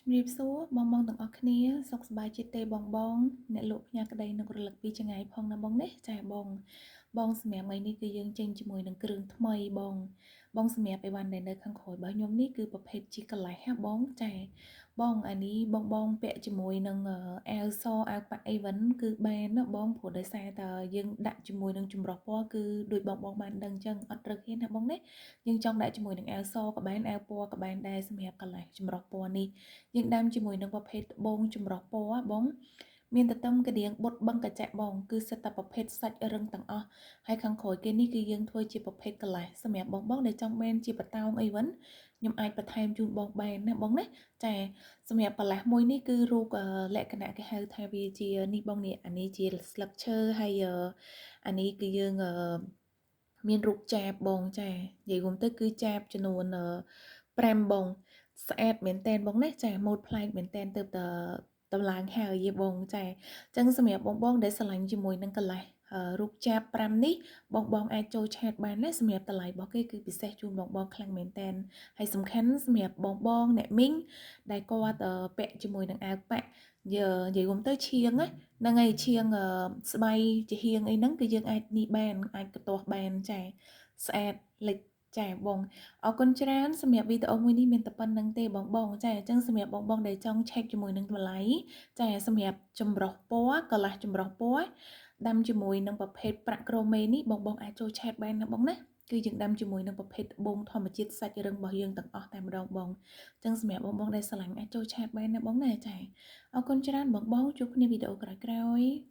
ជំរាបសួរបងៗទាំងអស់គ្នាសុខសប្បាយជាទេបងអ្នកលោកផ្ញើក្តីនឹករលឹកពីចង្អាយផងណាបងនេះចាបងសម្រាប់ថ្ងៃនេះគឺយើងចេញជាមួយនឹងគ្រឿងថ្មីបងសម្រាប់អីវ៉ាន់ដែលនៅខាងក្រោយរបស់ខ្ញុំនេះគឺប្រភេទជាកលេសហ่ะបងចាបងអានេះបងពាក់ជាមួយនឹងអាវសអាវប៉ាក់អីវ៉ាន់គឺបានណាបងព្រោះដោយសារតែយើងដាក់ជាមួយនឹងចម្រុះពណ៌គឺដូចបងបានដឹងចឹងអត់ត្រូវហ៊ានណាបងនេះយើងចង់ដាក់ជាមួយនឹងអាវសក៏បានអាវពណ៌ក៏បានដែរសម្រាប់កលេសចម្រុះពណ៌នេះ យើងដាំជាមួយនឹងប្រភេទត្បូងចម្រុះពណ៌បងមានទទឹមកដៀងបុតបឹងកញ្ចក់បងគឺសិតតែប្រភេទសាច់រឹងទាំងអស់ហើយខាងក្រោយគេនេះគឺយើងធ្វើជាប្រភេទកលាស់សម្រាប់បងដែលចង់បានជាបតោងអីវិញខ្ញុំអាចបន្ថែមជូនបងបានណាបងណាចាសម្រាប់កលាស់មួយនេះគឺរូបលក្ខណៈគេហៅថាវាជានេះបងនេះអានេះជាស្លឹកឈើហើយអានេះគឺយើងមានរូបចាបបងចានិយាយរួមទៅគឺចាបចំនួន5បងស្អាតមែនតែនបងណាចាម៉ូដប្លែកមែនតែនទៅតម្លើងហើយយេបងចាអញ្ចឹងសម្រាប់បងដែលស្រឡាញ់ជាមួយនឹងកន្លែងរូបចាប5នេះបងអាចចូលឆាតបានណាសម្រាប់តម្លៃរបស់គេគឺពិសេសជូនបងខ្លាំងមែនតែនហើយសំខាន់សម្រាប់បងអ្នកមីងដែលគាត់ពាក់ជាមួយនឹងអាវប៉ាក់និយាយរួមទៅឈៀងហ្នឹងហើយឈៀងស្បៃជាហៀងអីហ្នឹងគឺយើងអាចនេះបានអាចកទាស់បានចាស្អាតលេចចាបងអរគុណច្រើនសម្រាប់វីដេអូមួយនេះមានតែប៉ុណ្្នឹងទេបងចាអញ្ចឹងសម្រាប់បងដែលចង់ check ជាមួយនឹងតម្លៃចាសម្រាប់ចម្រុះពណ៌កន្លះចម្រុះពណ៌ដាំជាមួយនឹងប្រភេទប្រាក់ក្រមេនេះបងអាចចូល chat បានណាបងណាគឺយើងដាំជាមួយនឹងប្រភេទត្បូងធម្មជាតិសាច់រឹងរបស់យើងទាំងអស់តែម្ដងបងអញ្ចឹងសម្រាប់បងដែលស្រឡាញ់អាចចូល chat បានណាបងណាចាអរគុណច្រើនបងជួបគ្នាវីដេអូក្រោយៗ